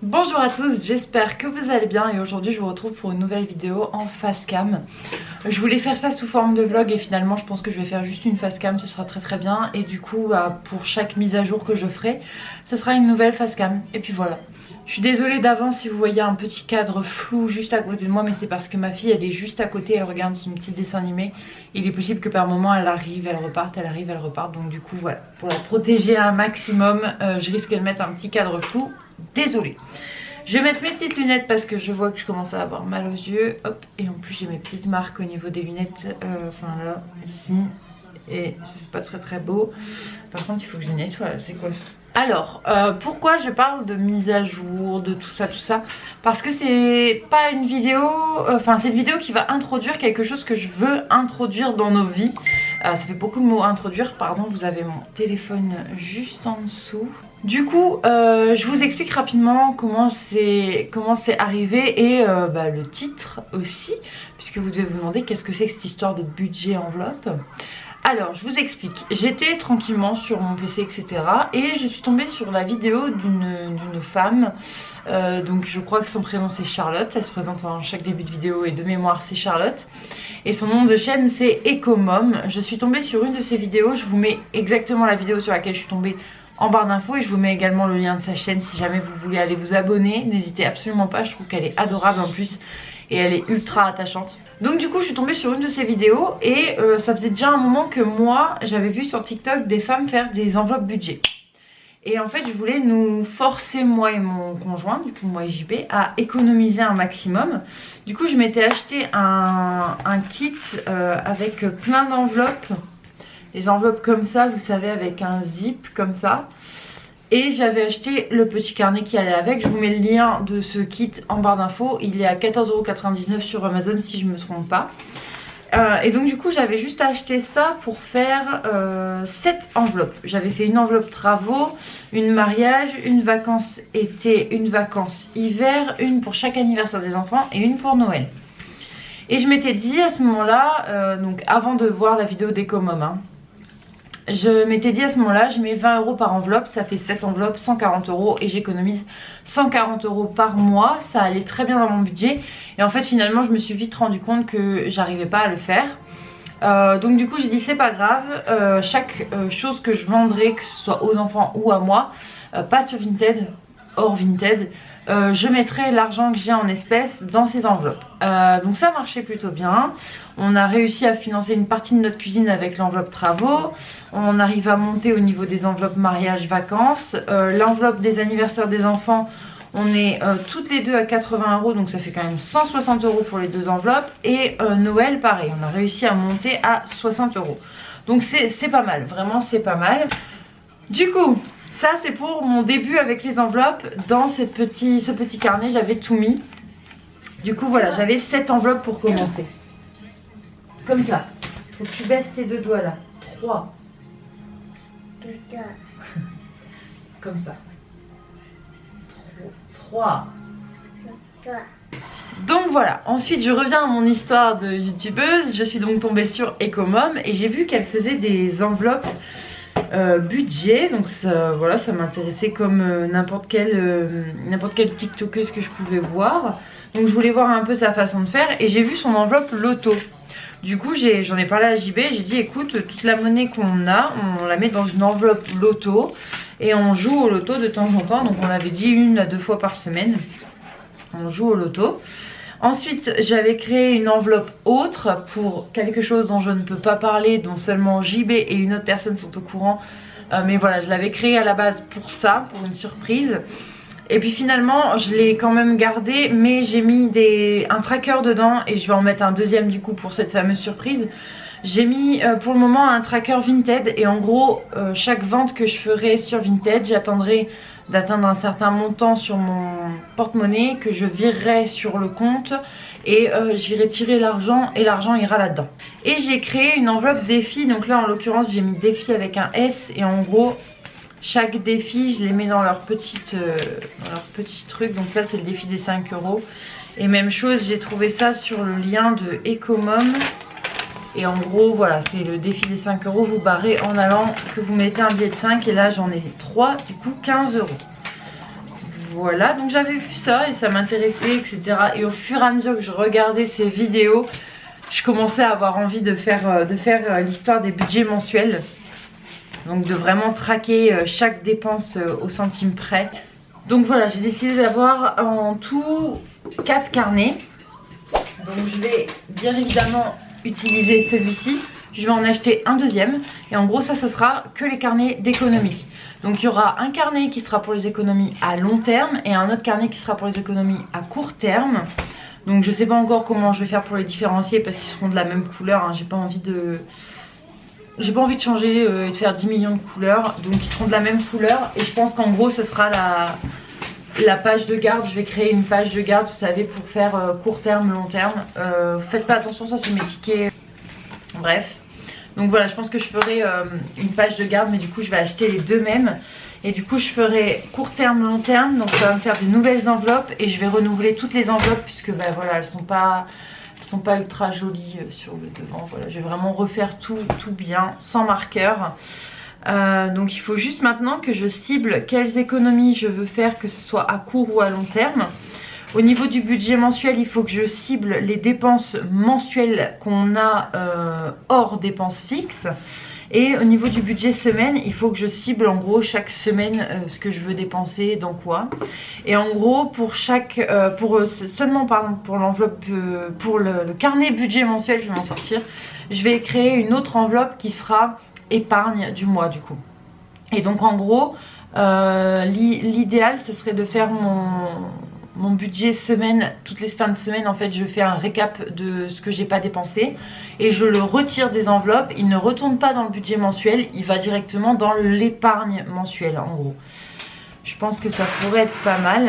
Bonjour à tous, j'espère que vous allez bien et aujourd'hui je vous retrouve pour une nouvelle vidéo en face cam. Je voulais faire ça sous forme de vlog et finalement je pense que je vais faire juste une face cam, ce sera très bien. Et du coup pour chaque mise à jour que je ferai, ce sera une nouvelle face cam. Et puis voilà. Je suis désolée d'avance si vous voyez un petit cadre flou juste à côté de moi, mais c'est parce que ma fille elle est juste à côté, elle regarde son petit dessin animé. Il est possible que par moment elle arrive, elle reparte, elle arrive, elle reparte. Donc du coup voilà, pour la protéger un maximum, je risque de mettre un petit cadre flou. Désolée. Je vais mettre mes petites lunettes parce que je vois que je commence à avoir mal aux yeux. Hop, et en plus j'ai mes petites marques au niveau des lunettes. Enfin là, ici. Et ça fait pas très beau. Par contre il faut que je nettoie. C'est quoi ça? Alors, pourquoi je parle de mise à jour, de tout ça, parce que c'est pas une vidéo, enfin c'est une vidéo qui va introduire quelque chose que je veux introduire dans nos vies. Ça fait beaucoup de mots introduire, pardon, vous avez mon téléphone juste en dessous. Du coup, je vous explique rapidement comment c'est arrivé et le titre aussi, puisque vous devez vous demander qu'est-ce que c'est que cette histoire de budget enveloppe. Alors, je vous explique. J'étais tranquillement sur mon PC, etc. Et je suis tombée sur la vidéo d'une femme. Donc, je crois que son prénom c'est Charlotte. Elle se présente en chaque début de vidéo et de mémoire c'est Charlotte. Et son nom de chaîne c'est Ecomom. Je suis tombée sur une de ses vidéos. Je vous mets exactement la vidéo sur laquelle je suis tombée en barre d'infos. Et je vous mets également le lien de sa chaîne si jamais vous voulez aller vous abonner. N'hésitez absolument pas. Je trouve qu'elle est adorable en plus. Et elle est ultra attachante. Donc du coup je suis tombée sur une de ces vidéos et ça faisait déjà un moment que moi j'avais vu sur TikTok des femmes faire des enveloppes budget. Et en fait je voulais nous forcer, moi et mon conjoint, du coup moi et JP, à économiser un maximum. Du coup je m'étais acheté un kit avec plein d'enveloppes. Des enveloppes comme ça, vous savez, avec un zip comme ça. Et j'avais acheté le petit carnet qui allait avec. Je vous mets le lien de ce kit en barre d'infos. Il est à 14,99 € sur Amazon si je ne me trompe pas. Et donc du coup j'avais juste acheté ça pour faire 7 enveloppes. J'avais fait une enveloppe travaux, une mariage, une vacances été, une vacances hiver, une pour chaque anniversaire des enfants et une pour Noël. Et je m'étais dit à ce moment-là, donc avant de voir la vidéo d'Ecomom, hein, je m'étais dit à ce moment-là, je mets 20 € par enveloppe, ça fait 7 enveloppes, 140 € et j'économise 140 € par mois. Ça allait très bien dans mon budget et en fait finalement je me suis vite rendu compte que j'arrivais pas à le faire. Donc du coup j'ai dit c'est pas grave, chaque chose que je vendrai, que ce soit aux enfants ou à moi, pas sur Vinted, hors Vinted, je mettrai l'argent que j'ai en espèces dans ces enveloppes. Donc ça marchait plutôt bien. On a réussi à financer une partie de notre cuisine avec l'enveloppe travaux. On arrive à monter au niveau des enveloppes mariage vacances. L'enveloppe des anniversaires des enfants, on est toutes les deux à 80 €, donc ça fait quand même 160 € pour les deux enveloppes. Et Noël pareil, on a réussi à monter à 60 €. Donc c'est pas mal, vraiment c'est pas mal. Du coup ça c'est pour mon début avec les enveloppes. Dans ce petit carnet j'avais tout mis. Du coup voilà, j'avais 7 enveloppes pour commencer. Comme ça. Faut que tu baisses tes deux doigts là. 3. Comme ça. 3. Donc voilà, ensuite je reviens à mon histoire de youtubeuse. Je suis donc tombée sur Ecomom et j'ai vu qu'elle faisait des enveloppes budget, donc ça, voilà, ça m'intéressait comme n'importe quelle tiktokeuse que je pouvais voir. Donc je voulais voir un peu sa façon de faire et j'ai vu son enveloppe loto. Du coup j'en ai parlé à JB, j'ai dit écoute, toute la monnaie qu'on a, on la met dans une enveloppe loto et on joue au loto de temps en temps. Donc on avait dit 1 à 2 fois par semaine on joue au loto. Ensuite j'avais créé une enveloppe autre pour quelque chose dont je ne peux pas parler, dont seulement JB et une autre personne sont au courant. Mais voilà, je l'avais créée à la base pour ça, pour une surprise. Et puis finalement je l'ai quand même gardé, mais j'ai mis un tracker dedans et je vais en mettre un deuxième du coup pour cette fameuse surprise. J'ai mis pour le moment un tracker Vinted et en gros chaque vente que je ferai sur Vinted, j'attendrai d'atteindre un certain montant sur mon porte-monnaie que je virerai sur le compte et j'irai tirer l'argent et l'argent ira là-dedans. Et j'ai créé une enveloppe défi, donc là en l'occurrence j'ai mis défi avec un S et en gros chaque défi je les mets dans leur petit truc. Donc là c'est le défi des 5 €. Et même chose, j'ai trouvé ça sur le lien de Ecomom. Et en gros voilà, c'est le défi des 5 euros, vous barrez en allant, que vous mettez un billet de 5 et là j'en ai 3, du coup 15 euros. Voilà, donc j'avais vu ça et ça m'intéressait, etc. Et au fur et à mesure que je regardais ces vidéos, je commençais à avoir envie de faire l'histoire des budgets mensuels. Donc de vraiment traquer chaque dépense au centime près. Donc voilà, j'ai décidé d'avoir en tout 4 carnets. Donc je vais bien évidemment utiliser celui-ci. Je vais en acheter un deuxième. Et en gros ça sera que les carnets d'économie. Donc il y aura un carnet qui sera pour les économies à long terme et un autre carnet qui sera pour les économies à court terme. Donc je sais pas encore comment je vais faire pour les différencier parce qu'ils seront de la même couleur, hein. J'ai pas envie de changer et de faire 10 millions de couleurs. Donc ils seront de la même couleur et je pense qu'en gros ce sera la page de garde. Je vais créer une page de garde, vous savez, pour faire court terme, long terme. Faites pas attention, ça c'est mes tickets. Bref. Donc voilà, je pense que je ferai une page de garde, mais du coup je vais acheter les deux mêmes. Et du coup je ferai court terme, long terme. Donc ça va me faire de nouvelles enveloppes et je vais renouveler toutes les enveloppes puisque bah, voilà, elles sont pas ultra jolies sur le devant. Voilà, je vais vraiment refaire tout bien, sans marqueur. Donc il faut juste maintenant que je cible quelles économies je veux faire, que ce soit à court ou à long terme. Au niveau du budget mensuel, il faut que je cible les dépenses mensuelles qu'on a hors dépenses fixes. Et au niveau du budget semaine, il faut que je cible en gros chaque semaine ce que je veux dépenser, dans quoi. Et en gros pour pour l'enveloppe, pour le carnet budget mensuel, je vais m'en sortir. Je vais créer une autre enveloppe qui sera épargne du mois du coup. Et donc en gros, l'idéal ce serait de faire mon budget semaine, toutes les fins de semaine en fait je fais un récap de ce que j'ai pas dépensé et je le retire des enveloppes. Il ne retourne pas dans le budget mensuel, il va directement dans l'épargne mensuelle en gros. Je pense que ça pourrait être pas mal.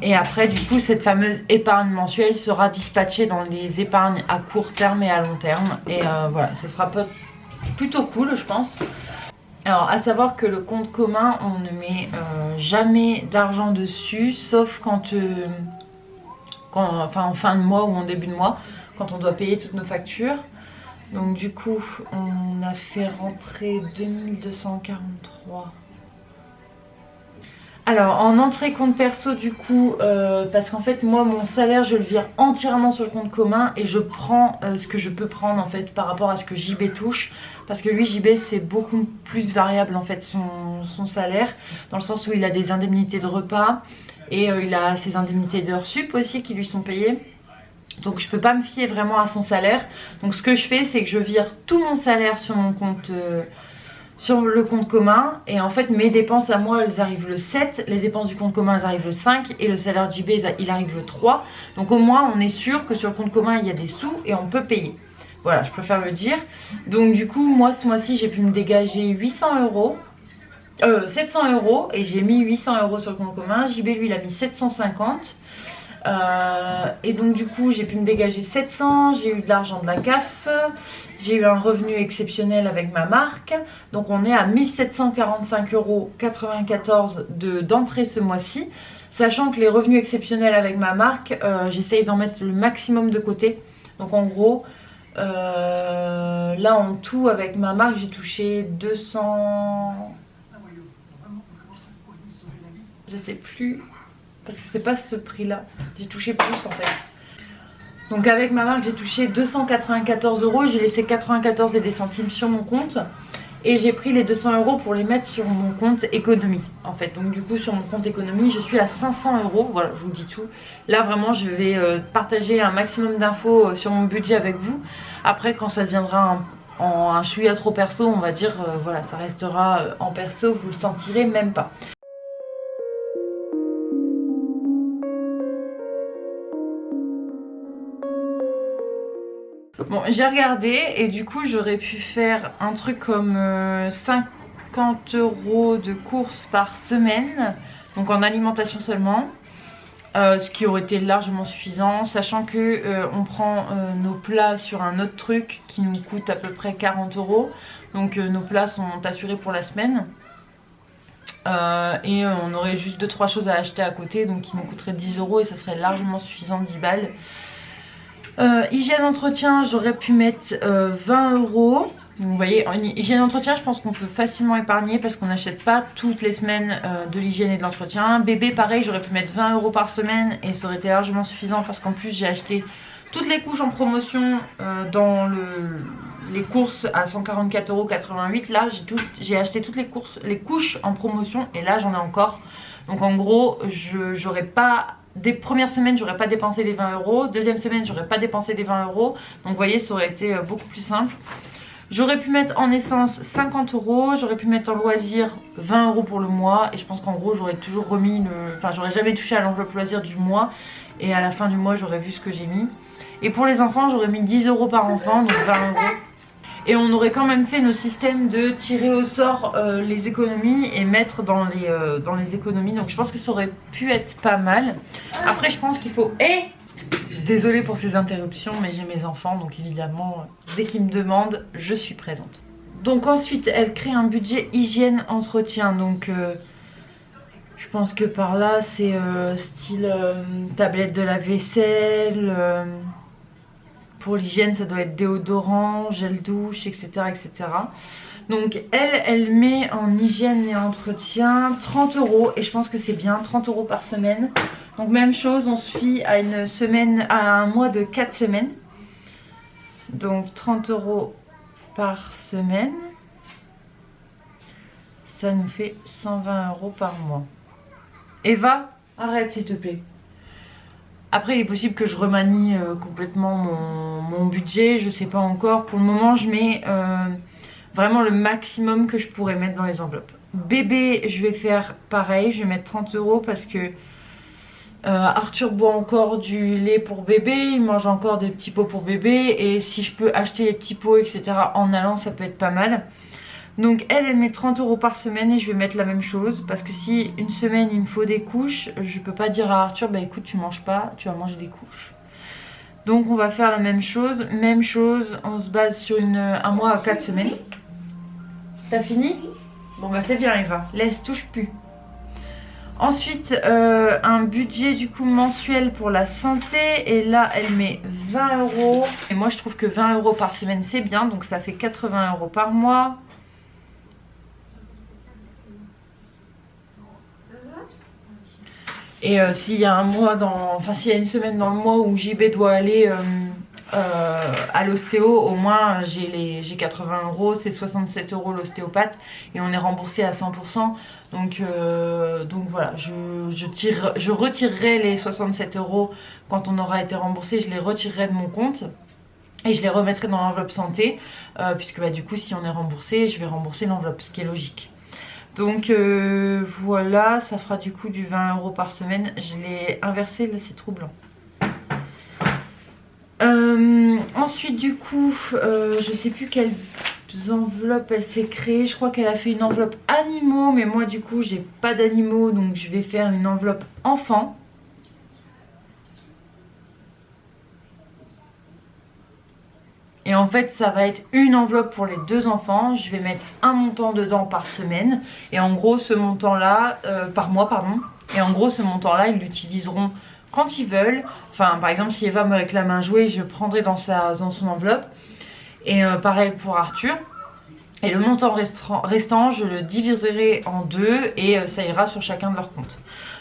Et après du coup cette fameuse épargne mensuelle sera dispatchée dans les épargnes à court terme et à long terme. Et voilà, ce sera plutôt cool je pense. Alors à savoir que le compte commun on ne met jamais d'argent dessus sauf enfin en fin de mois ou en début de mois quand on doit payer toutes nos factures. Donc du coup on a fait rentrer 2243. Alors en entrée compte perso du coup parce qu'en fait moi mon salaire je le vire entièrement sur le compte commun et je prends ce que je peux prendre en fait par rapport à ce que JB touche. Parce que lui JB c'est beaucoup plus variable en fait son salaire, dans le sens où il a des indemnités de repas et il a ses indemnités d'heures sup aussi qui lui sont payées. Donc je peux pas me fier vraiment à son salaire. Donc ce que je fais c'est que je vire tout mon salaire sur mon compte sur le compte commun et en fait mes dépenses à moi elles arrivent le 7, les dépenses du compte commun elles arrivent le 5 et le salaire de JB il arrive le 3. Donc au moins on est sûr que sur le compte commun il y a des sous et on peut payer. Voilà, je préfère le dire. Donc du coup moi ce mois-ci j'ai pu me dégager 800 euros. 700 euros et j'ai mis 800 euros sur le compte commun. JB lui il a mis 750. Et donc du coup j'ai pu me dégager 700, j'ai eu de l'argent de la CAF, j'ai eu un revenu exceptionnel avec ma marque. Donc on est à 1745,94 euros d'entrée ce mois-ci. Sachant que les revenus exceptionnels avec ma marque, j'essaye d'en mettre le maximum de côté. Donc en gros, là en tout avec ma marque j'ai touché 200... Je sais plus... Parce que c'est pas ce prix là, j'ai touché plus en fait. Donc avec ma marque j'ai touché 294 euros, j'ai laissé 94 et des centimes sur mon compte. Et j'ai pris les 200 euros pour les mettre sur mon compte économie en fait. Donc du coup sur mon compte économie je suis à 500 euros, voilà je vous dis tout. Là vraiment je vais partager un maximum d'infos sur mon budget avec vous. Après quand ça deviendra un chouïa trop perso on va dire, voilà ça restera en perso, vous le sentirez même pas. Bon, j'ai regardé et du coup j'aurais pu faire un truc comme 50 euros de courses par semaine, donc en alimentation seulement, ce qui aurait été largement suffisant, sachant que on prend nos plats sur un autre truc qui nous coûte à peu près 40 euros, donc nos plats sont assurés pour la semaine. Et on aurait juste 2-3 choses à acheter à côté, donc qui nous coûterait 10 euros et ça serait largement suffisant, 10 balles. Hygiène entretien, j'aurais pu mettre 20 €. Vous voyez, en hygiène entretien, je pense qu'on peut facilement épargner parce qu'on n'achète pas toutes les semaines de l'hygiène et de l'entretien. Bébé, pareil, j'aurais pu mettre 20 € par semaine et ça aurait été largement suffisant parce qu'en plus j'ai acheté toutes les couches en promotion dans les courses à 144,88 €. Là, j'ai acheté toutes les couches en promotion et là j'en ai encore. Donc en gros, j'aurais pas... Des premières semaines, j'aurais pas dépensé les 20 €. Deuxième semaine, j'aurais pas dépensé les 20 €. Donc vous voyez, ça aurait été beaucoup plus simple. J'aurais pu mettre en essence 50 €. J'aurais pu mettre en loisir 20 € pour le mois. Et je pense qu'en gros, j'aurais toujours remis le... Enfin, j'aurais jamais touché à l'enveloppe loisir du mois. Et à la fin du mois, j'aurais vu ce que j'ai mis. Et pour les enfants, j'aurais mis 10 € par enfant, donc 20 €. Et on aurait quand même fait nos systèmes de tirer au sort les économies et mettre dans les économies. Donc je pense que ça aurait pu être pas mal. Après je pense qu'il faut... Désolée pour ces interruptions, mais j'ai mes enfants, donc évidemment, dès qu'ils me demandent, je suis présente. Donc ensuite, elle crée un budget hygiène entretien. Donc je pense que par là, c'est style tablette de la vaisselle... Pour l'hygiène, ça doit être déodorant, gel douche, etc. etc. Donc elle met en hygiène et entretien 30 € et je pense que c'est bien, 30 € par semaine. Donc même chose, on se fie à une semaine, à un mois de 4 semaines. Donc 30 € par semaine. Ça nous fait 120 € par mois. Eva, arrête s'il te plaît. Après il est possible que je remanie complètement mon budget, je sais pas encore. Pour le moment je mets vraiment le maximum que je pourrais mettre dans les enveloppes. Bébé, je vais faire pareil, je vais mettre 30 € parce que Arthur boit encore du lait pour bébé, il mange encore des petits pots pour bébé. Et si je peux acheter les petits pots etc. en allant, ça peut être pas mal. Donc elle met 30 € par semaine et je vais mettre la même chose. Parce que si une semaine il me faut des couches, je peux pas dire à Arthur, bah écoute tu manges pas, tu vas manger des couches. Donc on va faire la même chose, on se base sur un mois à 4 semaines. T'as fini? Bon bah c'est bien Eva, laisse, touche plus. Ensuite un budget du coup mensuel pour la santé. Et là elle met 20 €. Et moi je trouve que 20 € par semaine c'est bien, donc ça fait 80 € par mois. Et s'il y a un mois s'il y a une semaine dans le mois où JB doit aller à l'ostéo, au moins j'ai 80 €, c'est 67 € l'ostéopathe et on est remboursé à 100%. Donc voilà, je retirerai les 67 € quand on aura été remboursé, je les retirerai de mon compte et je les remettrai dans l'enveloppe santé, puisque bah, du coup si on est remboursé, je vais rembourser l'enveloppe, ce qui est logique. Donc voilà, ça fera du coup du 20 € par semaine. Je l'ai inversé, là c'est troublant. Ensuite du coup, je sais plus quelles enveloppes elle s'est créée. Je crois qu'elle a fait une enveloppe animaux, mais moi du coup j'ai pas d'animaux, donc je vais faire une enveloppe enfant. Et en fait ça va être une enveloppe pour les 2 enfants. Je vais mettre un montant dedans par semaine. Et en gros ce montant là, par mois pardon. Et en gros ce montant là ils l'utiliseront quand ils veulent. Enfin par exemple si Eva me réclame un jouet, je prendrai dans son enveloppe. Et pareil pour Arthur. Et le montant restant je le diviserai en 2 et ça ira sur chacun de leurs comptes.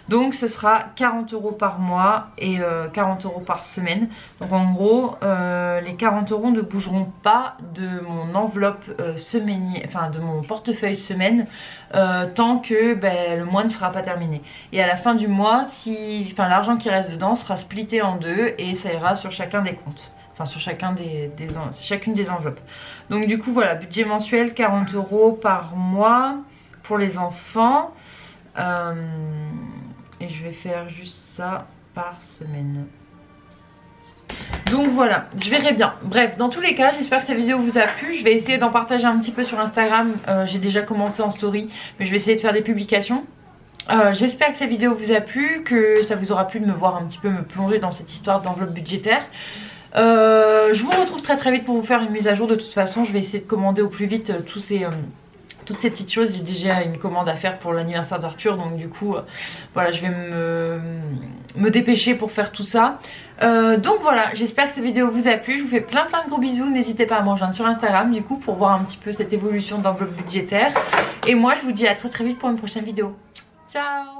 Donc ce sera 40 € par mois et 40 € par semaine. Donc en gros les 40 € ne bougeront pas de mon enveloppe semainière, enfin de mon portefeuille semaine tant que le mois ne sera pas terminé. Et à la fin du mois, l'argent qui reste dedans sera splitté en 2 et ça ira sur chacun des comptes. Enfin sur chacune des enveloppes. Donc du coup voilà, budget mensuel 40 € par mois pour les enfants. Et je vais faire juste ça par semaine. Donc voilà, je verrai bien. Bref, dans tous les cas, j'espère que cette vidéo vous a plu. Je vais essayer d'en partager un petit peu sur Instagram. J'ai déjà commencé en story, mais je vais essayer de faire des publications. J'espère que cette vidéo vous a plu, que ça vous aura plu de me voir un petit peu me plonger dans cette histoire d'enveloppe budgétaire. Je vous retrouve très vite pour vous faire une mise à jour. De toute façon je vais essayer de commander au plus vite tous toutes ces petites choses. J'ai déjà une commande à faire pour l'anniversaire d'Arthur, donc du coup voilà, je vais me dépêcher pour faire tout ça. Donc voilà, j'espère que cette vidéo vous a plu. Je vous fais plein de gros bisous. N'hésitez pas à me rejoindre sur Instagram du coup pour voir un petit peu cette évolution d'enveloppe budgétaire. Et moi je vous dis à très vite pour une prochaine vidéo. Ciao.